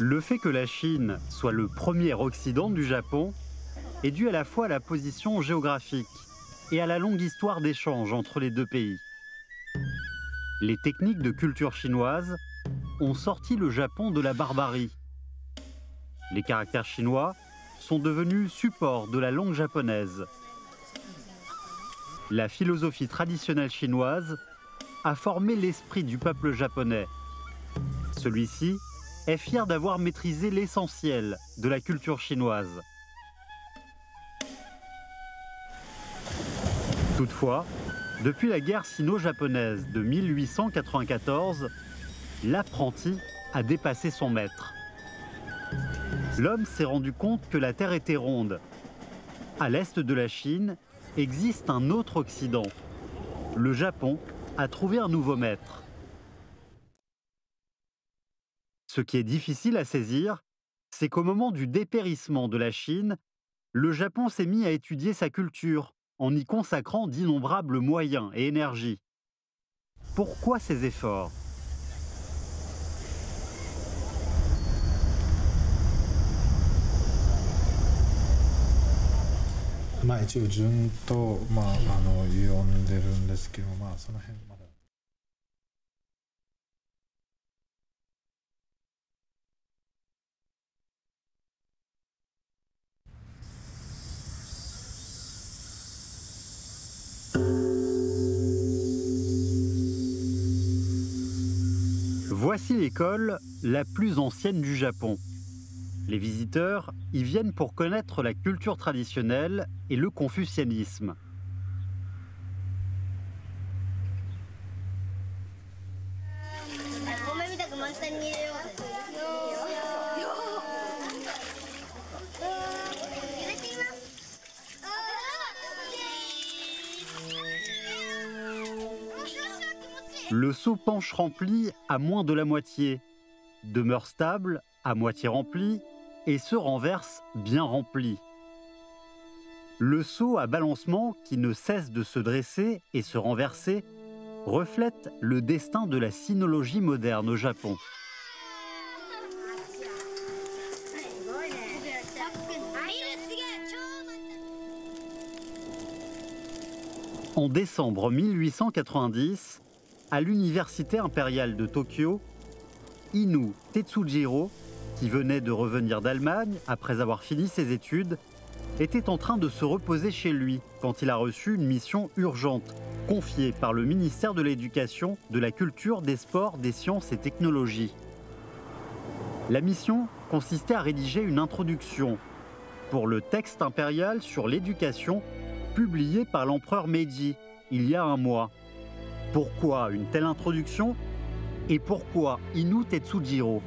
Le fait que la Chine soit le premier Occident du Japon est dû à la fois à la position géographique et à la longue histoire d'échanges entre les deux pays. Les techniques de culture chinoise ont sorti le Japon de la barbarie. Les caractères chinois sont devenus support de la langue japonaise. La philosophie traditionnelle chinoise a formé l'esprit du peuple japonais. Celui-ci est fier d'avoir maîtrisé l'essentiel de la culture chinoise. Toutefois, depuis la guerre sino-japonaise de 1894, l'apprenti a dépassé son maître. L'homme s'est rendu compte que la Terre était ronde. À l'est de la Chine existe un autre Occident. Le Japon a trouvé un nouveau maître. Ce qui est difficile à saisir, c'est qu'au moment du dépérissement de la Chine, le Japon s'est mis à étudier sa culture en y consacrant d'innombrables moyens et énergies. Pourquoi ces efforts ? Voici l'école la plus ancienne du Japon. Les visiteurs y viennent pour connaître la culture traditionnelle et le confucianisme. Le seau penche rempli à moins de la moitié, demeure stable à moitié rempli et se renverse bien rempli. Le seau à balancement qui ne cesse de se dresser et se renverser reflète le destin de la sinologie moderne au Japon. En décembre 1890, à l'Université impériale de Tokyo, Inu Tetsujiro, qui venait de revenir d'Allemagne après avoir fini ses études, était en train de se reposer chez lui quand il a reçu une mission urgente confiée par le ministère de l'Éducation, de la Culture, des Sports, des Sciences et Technologies. La mission consistait à rédiger une introduction pour le texte impérial sur l'éducation publié par l'empereur Meiji il y a un mois. Pourquoi une telle introduction et pourquoi Inu Tetsujiro ?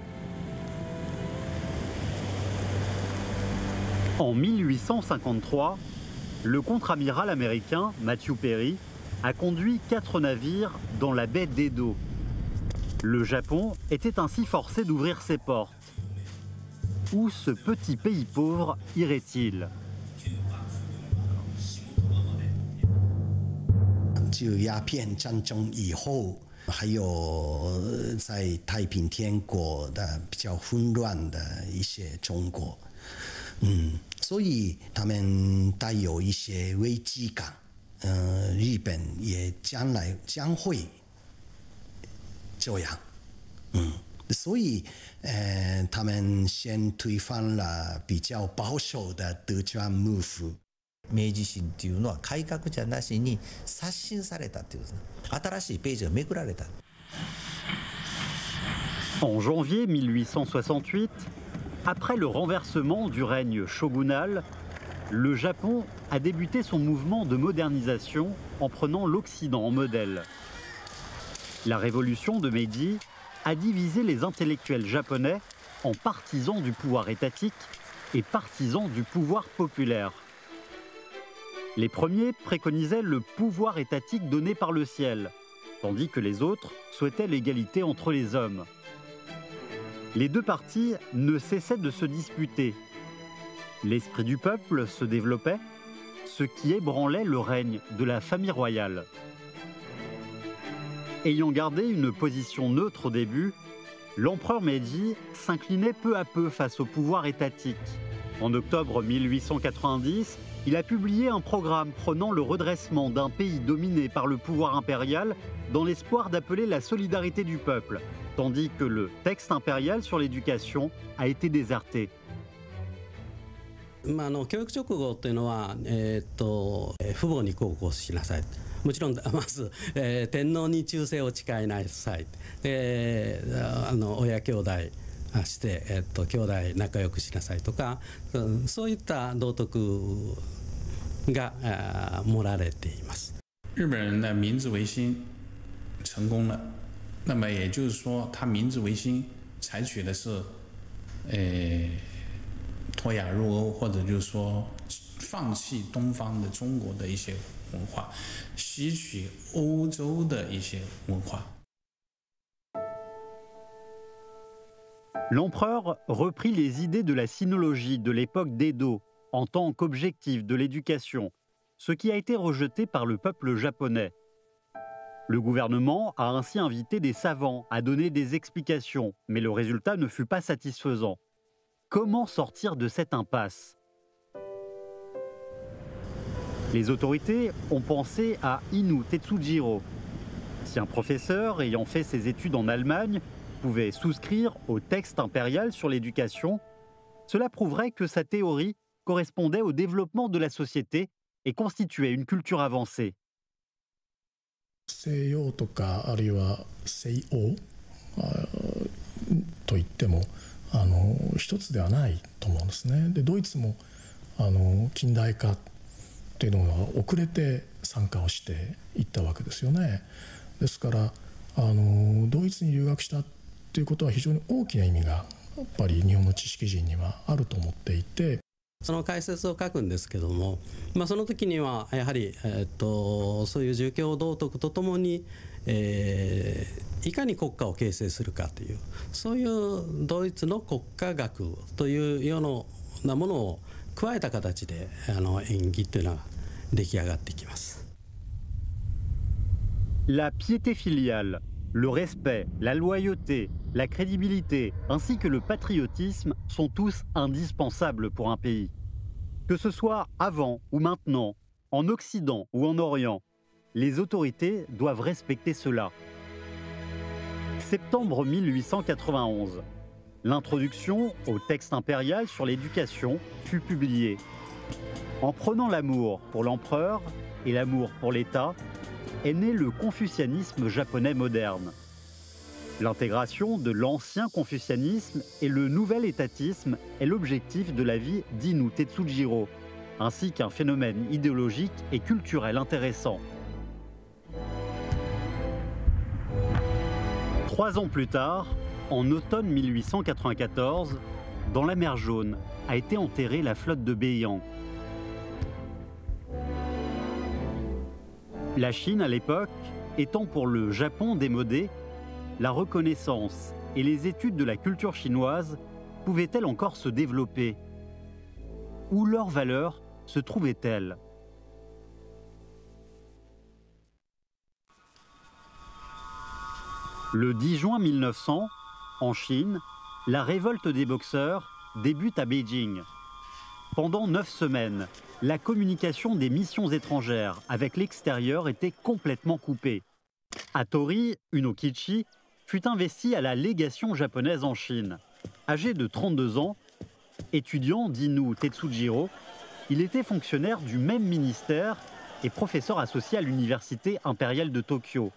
En 1853, le contre-amiral américain Matthew Perry a conduit 4 navires dans la baie d'Edo. Le Japon était ainsi forcé d'ouvrir ses portes. Où ce petit pays pauvre irait-il ? 自鸦片战争以后，还有在太平天国的比较混乱的一些中国，所以他们带有一些危机感。日本也将来将会这样，所以他们先推翻了比较保守的德川幕府。 明治維新っていうのは改革じゃなしに刷新されたっていう新しいページがめくられた。En janvier 1868, après le renversement du règne shogunal, le Japon a débuté son mouvement de modernisation en prenant l'Occident en modèle. La révolution de Meiji a divisé les intellectuels japonais en partisans du pouvoir étatique et partisans du pouvoir populaire. Les premiers préconisaient le pouvoir étatique donné par le ciel, tandis que les autres souhaitaient l'égalité entre les hommes. Les deux partis ne cessaient de se disputer. L'esprit du peuple se développait, ce qui ébranlait le règne de la famille royale. Ayant gardé une position neutre au début, l'empereur Meiji s'inclinait peu à peu face au pouvoir étatique. En octobre 1890, il a publié un programme prônant le redressement d'un pays dominé par le pouvoir impérial dans l'espoir d'appeler la solidarité du peuple, tandis que le texte impérial sur l'éducation a été déserté. 教育直後というのは、父母に孝行しなさい。もちろんまず、天皇に忠誠を誓いなさい。で親兄弟して、兄弟仲良くしなさいとか、そういった道徳が盛られています。日本人的明治维新成功了，那么也就是说，他明治维新采取的是，脱亚入欧，或者就是说放弃东方的中国的一些文化，吸取欧洲的一些文化。L'empereur reprit les idées de la sinologie de l'époque d'Edo en tant qu'objectif de l'éducation, ce qui a été rejeté par le peuple japonais. Le gouvernement a ainsi invité des savants à donner des explications, mais le résultat ne fut pas satisfaisant. Comment sortir de cette impasse? Les autorités ont pensé à Inu Tetsujiro. Si un professeur ayant fait ses études en Allemagne pouvait souscrire au texte impérial sur l'éducation, cela prouverait que sa théorie correspondait au développement de la société et constituait une culture avancée. 西洋とかあるいは西欧といっても一つではないと思うんですね。でドイツも近代化っていうのが遅れて参加をしていったわけですよね。ですからドイツに留学したっていうことは非常に大きな意味がやっぱり日本の知識人にはあると思っていて。その解説を書くんですけども、その時にはやはり、そういう儒教道徳とともに、いかに国家を形成するかというそういうドイツの国家学というようなものを加えた形で演技というのが出来上がってきます。La piété filiale, le respect, la loyauté, la crédibilité ainsi que le patriotisme sont tous indispensables pour un pays. Que ce soit avant ou maintenant, en Occident ou en Orient, les autorités doivent respecter cela. Septembre 1891, l'introduction au texte impérial sur l'éducation fut publiée. En prenant l'amour pour l'empereur et l'amour pour l'État, est né le confucianisme japonais moderne. L'intégration de l'ancien confucianisme et le nouvel étatisme est l'objectif de la vie d'Inu Tetsujiro, ainsi qu'un phénomène idéologique et culturel intéressant. 3 ans plus tard, en automne 1894, dans la mer Jaune, a été enterrée la flotte de Beiyang. La Chine, à l'époque, étant pour le Japon démodé, la reconnaissance et les études de la culture chinoise pouvaient-elles encore se développer? Où leurs valeurs se trouvaient-elles? Le 10 juin 1900, en Chine, la révolte des boxeurs débute à Beijing. Pendant 9 semaines, la communication des missions étrangères avec l'extérieur était complètement coupée. Hattori Unokichi fut investi à la légation japonaise en Chine. Âgé de 32 ans, étudiant d'Inu Tetsujiro, il était fonctionnaire du même ministère et professeur associé à l'université impériale de Tokyo.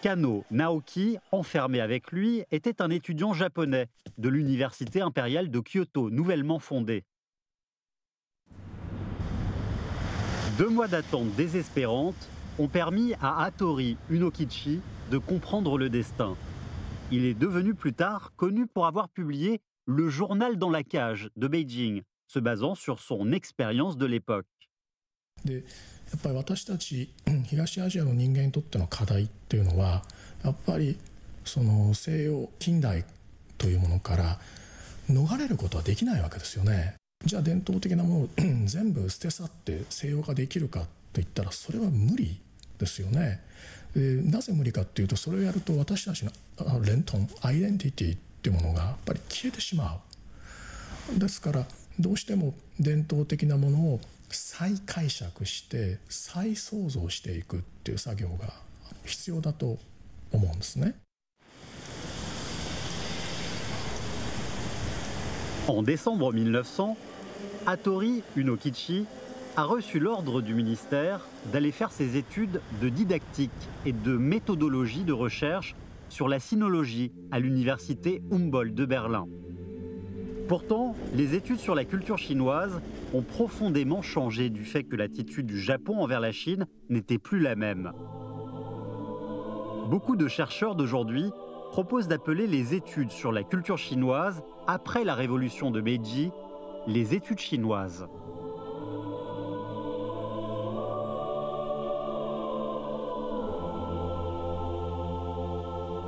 Kano Naoki, enfermé avec lui, était un étudiant japonais de l'université impériale de Kyoto, nouvellement fondée. 2 mois d'attente désespérante ont permis à Hattori Unokichi de comprendre le destin. Il est devenu plus tard connu pour avoir publié Le journal dans la cage de Beijing, se basant sur son expérience de l'époque. やっぱり私たち東アジアの人間にとっての課題っていうのはやっぱりその西洋近代というものから逃れることはできないわけですよね。じゃあ伝統的なものを全部捨て去って西洋化できるかといったらそれは無理ですよね。なぜ無理かっていうと、それをやると私たちのレントンアイデンティティっていうものがやっぱり消えてしまう。ですからどうしても伝統的なものを再解釈して再創造していくっていう作業が必要だと思うんですね。En décembre 1900, Hattori Unokichi a reçu l'ordre du ministère d'aller faire ses études de didactique et de méthodologie de recherche sur la sinologie à l'université Humboldt de Berlin. Pourtant, les études sur la culture chinoise ont profondément changé du fait que l'attitude du Japon envers la Chine n'était plus la même. Beaucoup de chercheurs d'aujourd'hui proposent d'appeler les études sur la culture chinoise après la révolution de Meiji les études chinoises.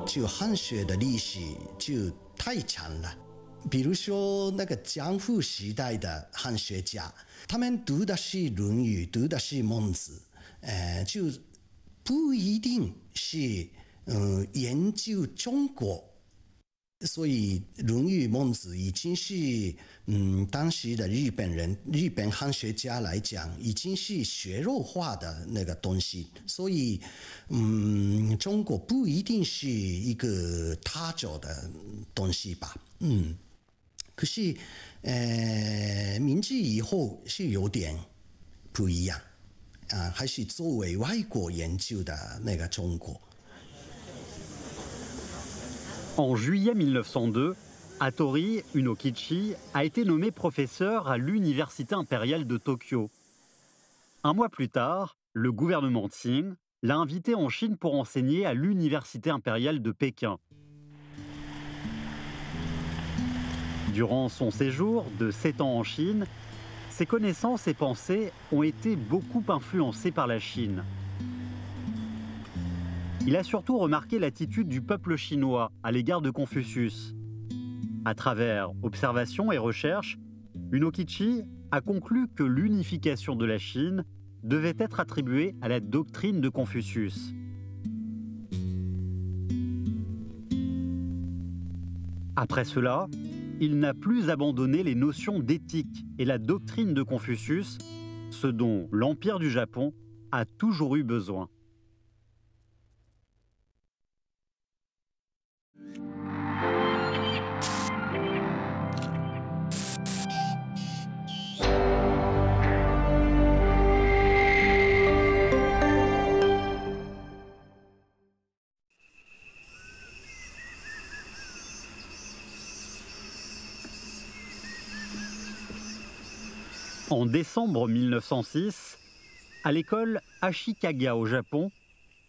就汉学的历史就太长了。比如说那个江户时代的汉学家，他们读的是《论语》，读的是《孟子》，就不一定是研究中国。所以《论语》《孟子》已经是当时的日本汉学家来讲，已经是学肉化的那个东西。所以中国不一定是一个他者的东西吧。可是明治以后是有点不一样啊，还是作为外国研究的那个中国。En juillet 1902, Hattori Unokichi a été nommé professeur à l'Université impériale de Tokyo. Un mois plus tard, le gouvernement Qing l'a invité en Chine pour enseigner à l'Université impériale de Pékin. Durant son séjour de 7 ans en Chine, ses connaissances et pensées ont été beaucoup influencées par la Chine. Il a surtout remarqué l'attitude du peuple chinois à l'égard de Confucius. À travers observations et recherches, Unokichi a conclu que l'unification de la Chine devait être attribuée à la doctrine de Confucius. Après cela, il n'a plus abandonné les notions d'éthique et la doctrine de Confucius, ce dont l'Empire du Japon a toujours eu besoin. En décembre 1906, à l'école Ashikaga au Japon,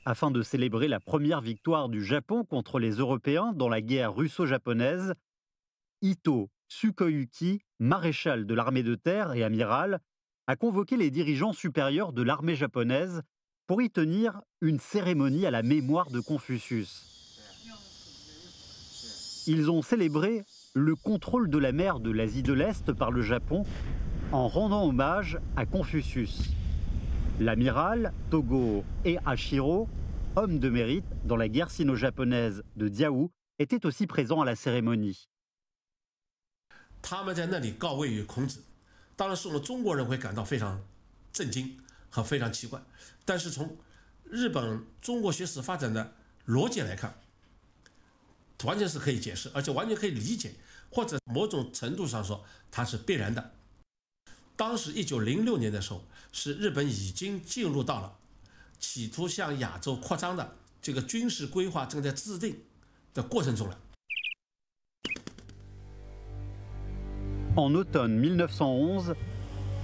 afin de célébrer la première victoire du Japon contre les Européens dans la guerre russo-japonaise, Ito Tsukoyuki, maréchal de l'armée de terre et amiral, a convoqué les dirigeants supérieurs de l'armée japonaise pour y tenir une cérémonie à la mémoire de Confucius. Ils ont célébré le contrôle de la mer de l'Asie de l'Est par le Japon en rendant hommage à Confucius. L'amiral Togo Eihachiro, homme de mérite dans la guerre sino-japonaise de Diaoyu, était aussi présent à la cérémonie. 他们在那里告慰于孔子，当然是我们中国人会感到非常震惊和非常奇怪，但是从日本中国学史发展的逻辑来看，完全是可以解释，而且完全可以理解，或者某种程度上说它是必然的。当时1906年的时候，是日本已经进入到了企图向亚洲扩张的这个军事规划正在制定的过程中了。En automne 1911,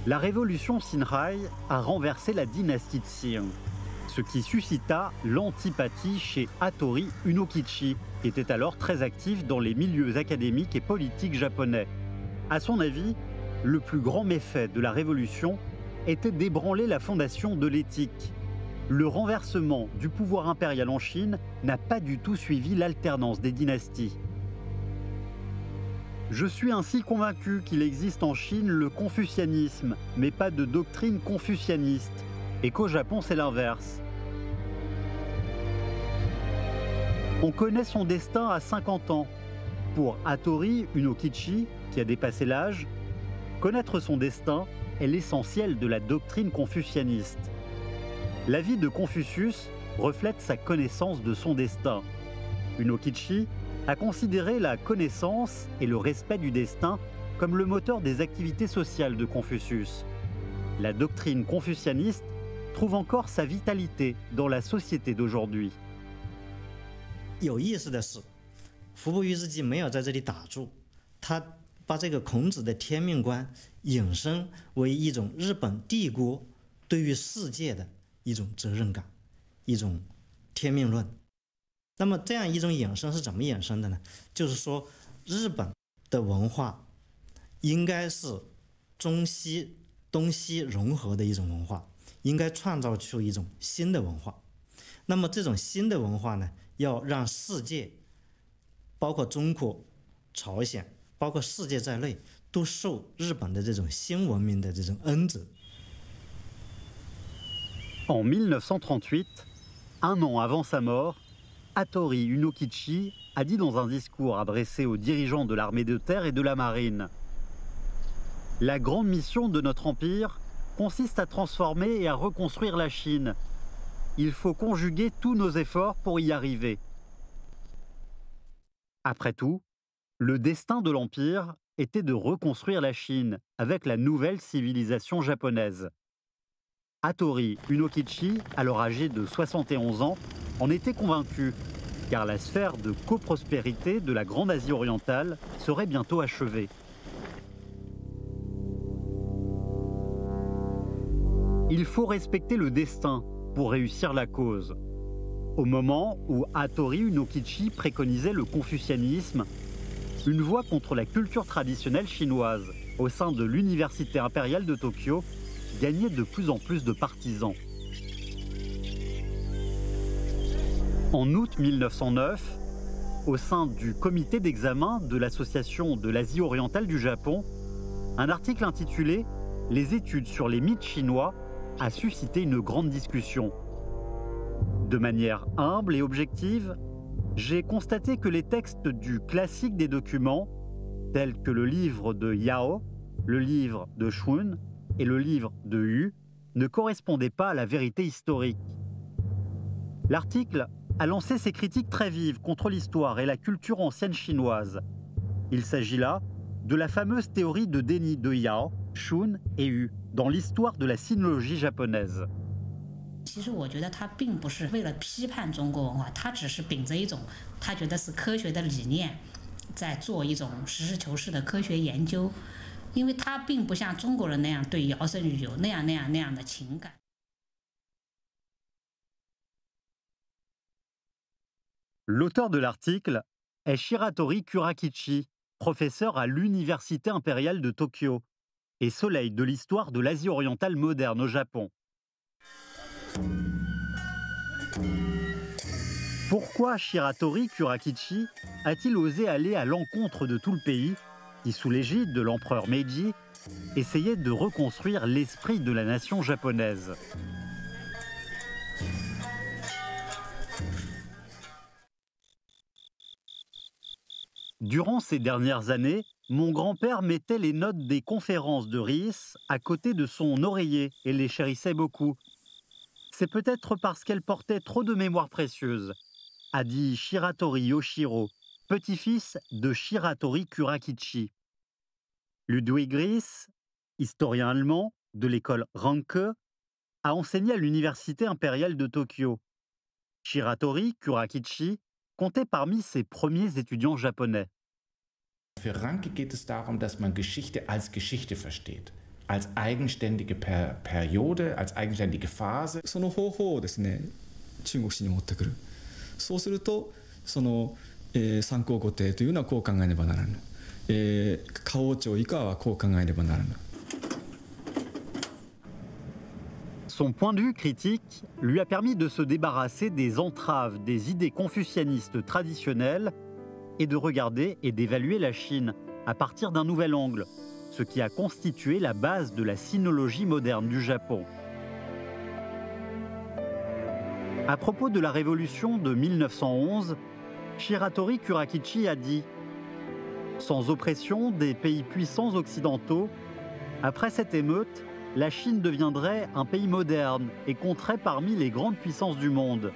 la révolution Xinhai a renversé la dynastie Qing, ce qui suscita l'antipathie chez Hattori Unokichi, qui était alors très actif dans les milieux académiques et politiques japonais. À son avis, le plus grand méfait de la révolution était d'ébranler la fondation de l'éthique. Le renversement du pouvoir impérial en Chine n'a pas du tout suivi l'alternance des dynasties. Je suis ainsi convaincu qu'il existe en Chine le confucianisme, mais pas de doctrine confucianiste, et qu'au Japon c'est l'inverse. On connaît son destin à 50 ans. Pour Hattori Unokichi, qui a dépassé l'âge, connaître son destin est l'essentiel de la doctrine confucianiste. La vie de Confucius reflète sa connaissance de son destin. Unokichi a considéré la connaissance et le respect du destin comme le moteur des activités sociales de Confucius. La doctrine confucianiste trouve encore sa vitalité dans la société d'aujourd'hui. 有意思的是，服部于之记没有在这里打住，他把这个孔子的天命观引申为一种日本帝国对于世界的一种责任感，一种天命论。那么这样一种引申是怎么引申的呢？就是说，日本的文化应该是东西融合的一种文化，应该创造出一种新的文化。那么这种新的文化呢，要让世界，包括中国、朝鲜，包括世界在内，都受日本的这种新文明的这种恩泽。En 1938, un an avant sa mort, Hattori Unokichi a dit dans un discours adressé aux dirigeants de l'armée de terre et de la marine: « La grande mission de notre empire consiste à transformer et à reconstruire la Chine. Il faut conjuguer tous nos efforts pour y arriver. » Après tout, le destin de l'empire était de reconstruire la Chine avec la nouvelle civilisation japonaise. Hattori Unokichi, alors âgé de 71 ans, en était convaincu, car la sphère de coprospérité de la Grande Asie orientale serait bientôt achevée. Il faut respecter le destin pour réussir la cause. Au moment où Hattori Unokichi préconisait le confucianisme, une voix contre la culture traditionnelle chinoise au sein de l'Université impériale de Tokyo gagnait de plus en plus de partisans. En août 1909, au sein du comité d'examen de l'Association de l'Asie orientale du Japon, un article intitulé « Les études sur les mythes chinois » a suscité une grande discussion. De manière humble et objective, j'ai constaté que les textes du classique des documents, tels que le livre de Yao, le livre de Shun et le livre de Yu, ne correspondaient pas à la vérité historique. L'article a lancé ses critiques très vives contre l'histoire et la culture ancienne chinoise. Il s'agit là de la fameuse théorie de déni de Yao, Shun et Yu dans l'histoire de la sinologie japonaise. 其实我觉得他并不是为了批判中国文化，他只是秉着一种他觉得是科学的理念，在做一种实事求是的科学研究，因为他并不像中国人那样对尧舜禹有那样的情感。L'auteur de l'article est Shiratori Kurakichi, professeur à l'Université impériale de Tokyo et soleil de l'histoire de l'Asie orientale moderne au Japon. Pourquoi Shiratori Kurakichi a-t-il osé aller à l'encontre de tout le pays qui, sous l'égide de l'empereur Meiji, essayait de reconstruire l'esprit de la nation japonaise? Durant ces dernières années, mon grand-père mettait les notes des conférences de Ries à côté de son oreiller et les chérissait beaucoup. C'est peut-être parce qu'elles portaient trop de mémoire précieuse, a dit Shiratori Yoshiro, petit-fils de Shiratori Kurakichi. Ludwig Ries, historien allemand de l'école Ranke, a enseigné à l'Université impériale de Tokyo. Shiratori Kurakichi comptait parmi ses premiers étudiants japonais. Für Ranke geht es darum, dass man Geschichte als Geschichte versteht, als eigenständige Periode, als eigenständige Phase. その方法をですね、中国史に持ってくる。そうすると、三皇五帝というのはこう考えねばならぬ。花王朝以下はこう考えねばならぬ。Son point de vue critique lui a permis de se débarrasser des entraves des idées confucianistes traditionnelles et de regarder et d'évaluer la Chine à partir d'un nouvel angle, ce qui a constitué la base de la sinologie moderne du Japon. À propos de la révolution de 1911, Shiratori Kurakichi a dit « Sans oppression des pays puissants occidentaux, après cette émeute, la Chine deviendrait un pays moderne et compterait parmi les grandes puissances du monde.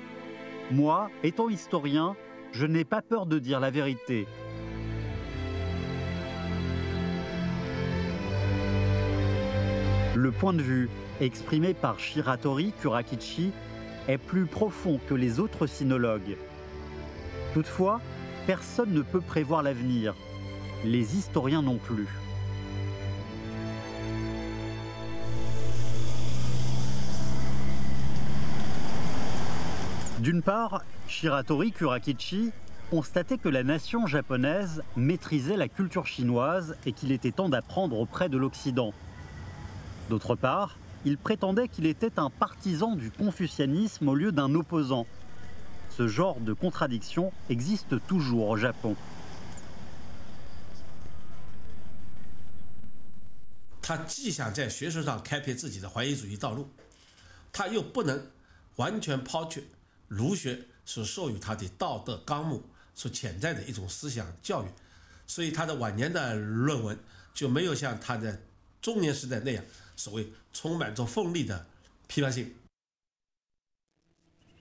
Moi, étant historien, je n'ai pas peur de dire la vérité. » Le point de vue exprimé par Shiratori Kurakichi est plus profond que les autres sinologues. Toutefois, personne ne peut prévoir l'avenir, les historiens non plus. D'une part, Shiratori Kurakichi constatait que la nation japonaise maîtrisait la culture chinoise et qu'il était temps d'apprendre auprès de l'Occident. D'autre part, il prétendait qu'il était un partisan du confucianisme au lieu d'un opposant. Ce genre de contradiction existe toujours au Japon. 他既想在学术上开辟自己的怀疑主义道路，他又不能完全抛却儒学所授予他的道德纲目所潜在的一种思想教育，所以他的晚年的论文就没有像他的中年时代那样所谓充满着锋利的批判性。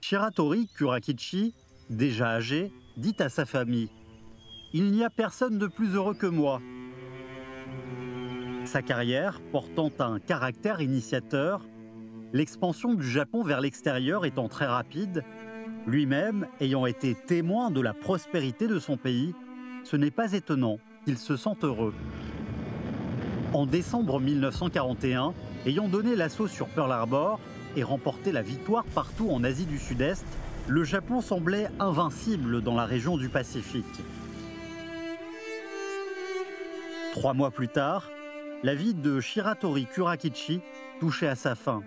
Shiratori Kurakichi, déjà âgé, dit à sa famille « Il n'y a personne de plus heureux que moi ». Sa carrière portant un caractère initiateur, l'expansion du Japon vers l'extérieur étant très rapide, lui-même ayant été témoin de la prospérité de son pays, ce n'est pas étonnant qu'il se sente heureux. En décembre 1941, ayant donné l'assaut sur Pearl Harbor et remporté la victoire partout en Asie du Sud-Est, le Japon semblait invincible dans la région du Pacifique. 3 mois plus tard, la vie de Shiratori Kurakichi touchait à sa fin.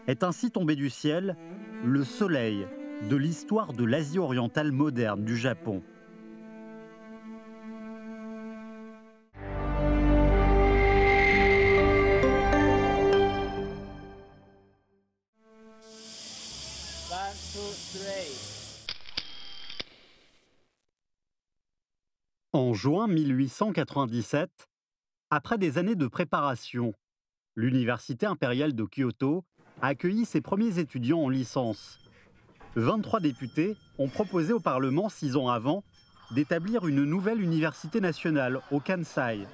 Est ainsi tombé du ciel le soleil de l'histoire de l'Asie orientale moderne du Japon. En juin 1897, après des années de préparation, l'Université impériale de Kyoto a accueilli ses premiers étudiants en licence. 23 députés ont proposé au Parlement 6 ans avant d'établir une nouvelle université nationale au Kansai.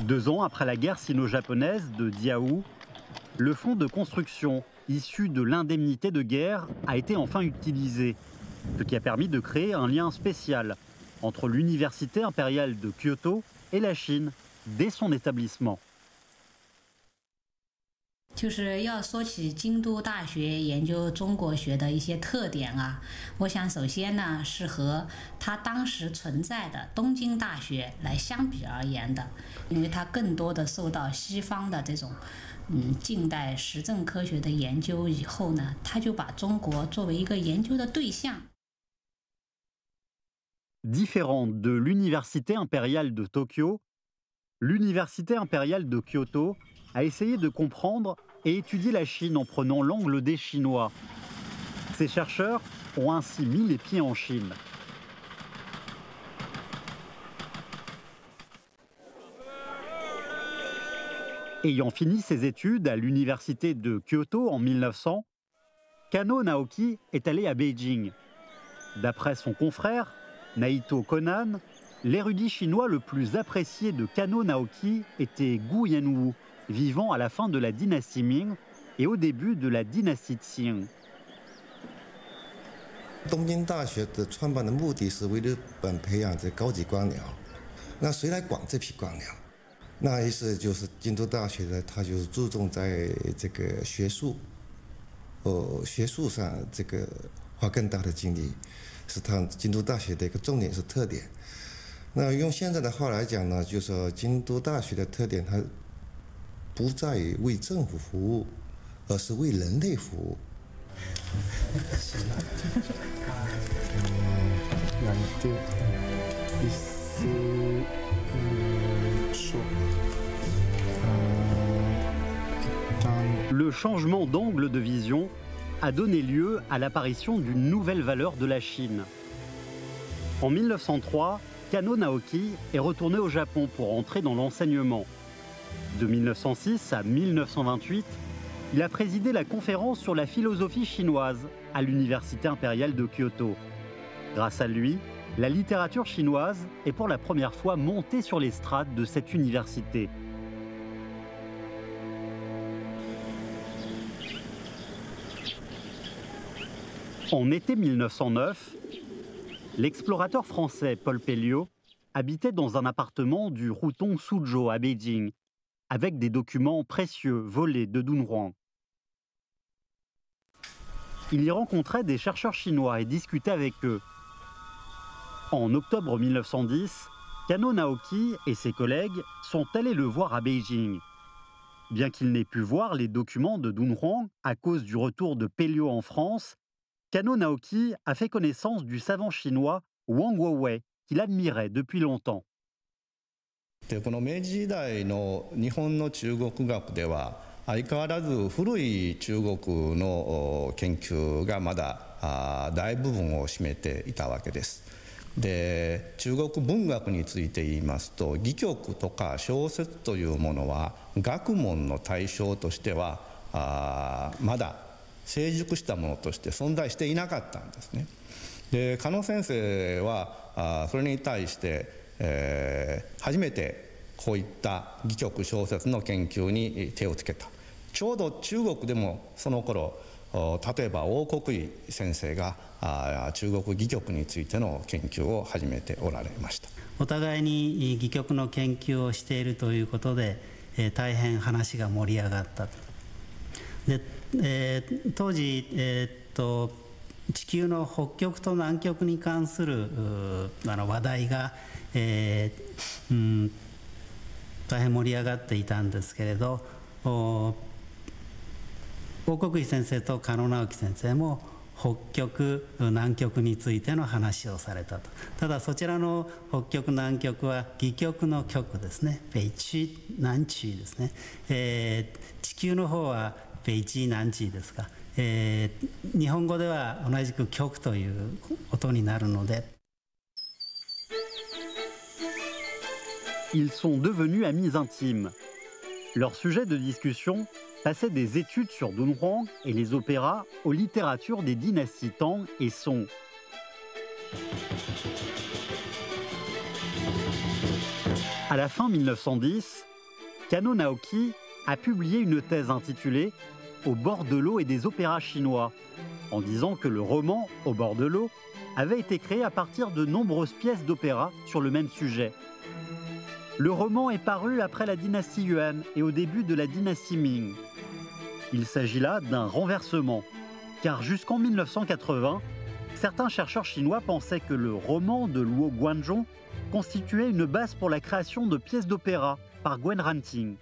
Deux ans après la guerre sino-japonaise de Diaoyu, le fonds de construction issu de l'indemnité de guerre a été enfin utilisé, ce qui a permis de créer un lien spécial entre l'Université impériale de Kyoto et la Chine dès son établissement. 就是要说起京都大学研究中国学的一些特点啊，我想首先呢是和它当时存在的东京大学来相比而言的，因为它更多的受到西方的这种近代实证科学的研究以后呢，它就把中国作为一个研究的对象。 Différente de l'Université impériale de Tokyo, l'Université impériale de Kyoto a essayé de comprendre et étudier la Chine en prenant l'angle des Chinois. Ces chercheurs ont ainsi mis les pieds en Chine. Ayant fini ses études à l'Université de Kyoto en 1900, Kano Naoki est allé à Beijing. D'après son confrère, Naito Konan, l'érudit chinois le plus apprécié de Kano Naoki était Gu Yanwu, vivant à la fin de la dynastie Ming et au début de la dynastie Qing. 东京大学的创办的目的是为日本培养这高级官僚，那谁来管这批官僚？那意思就是京都大学呢，它就是注重在这个学术上这个花更大的精力，是它京都大学的一个重点是特点。那用现在的话来讲呢，就是说京都大学的特点，它不在于为政府服务，而是为人类服务。Le changement d'angle de vision a donné lieu à l'apparition d'une nouvelle valeur de la Chine. En 1903, Kano Naoki est retourné au Japon pour entrer dans l'enseignement. De 1906 à 1928, il a présidé la conférence sur la philosophie chinoise à l'Université impériale de Kyoto. Grâce à lui, la littérature chinoise est pour la première fois montée sur l'estrade de cette université. En été 1909, l'explorateur français Paul Pelliot habitait dans un appartement du Rutong Suzhou à Beijing, avec des documents précieux volés de Dunhuang. Il y rencontrait des chercheurs chinois et discutait avec eux. En octobre 1910, Kano Naoki et ses collègues sont allés le voir à Beijing. Bien qu'il n'ait pu voir les documents de Dunhuang à cause du retour de Pelliot en France, Kano Naoki a fait connaissance du savant chinois Wang Weiwei, qu'il admirait depuis longtemps. でこの明治時代の日本の中国学では相変わらず古い中国の研究がまだ大部分を占めていたわけです。で中国文学について言いますと戯曲とか小説というものは学問の対象としてはまだ成熟したものとして存在していなかったんですね。で加納先生はそれに対して、初めてこういった戯曲小説の研究に手をつけた。ちょうど中国でもその頃例えば王国維先生が中国戯曲についての研究を始めておられました。お互いに戯曲の研究をしているということで、大変話が盛り上がった。で、当時、地球の北極と南極に関する話題が、大変盛り上がっていたんですけれど、王国維先生と加納直樹先生も北極南極についての話をされたと。ただそちらの北極南極は戯曲の極ですね、北地南地ですね、地球の方は北地南地ですが、日本語では同じく極という音になるので。Ils sont devenus amis intimes. Leur sujet de discussion passait des études sur Dunhuang et les opéras aux littératures des dynasties Tang et Song. À la fin 1910, Kano Naoki a publié une thèse intitulée « Au bord de l'eau et des opéras chinois », en disant que le roman « Au bord de l'eau » avait été créé à partir de nombreuses pièces d'opéra sur le même sujet. Le roman est paru après la dynastie Yuan et au début de la dynastie Ming. Il s'agit là d'un renversement, car jusqu'en 1980, certains chercheurs chinois pensaient que le roman de Luo Guanzhong constituait une base pour la création de pièces d'opéra par Gwen Ranting.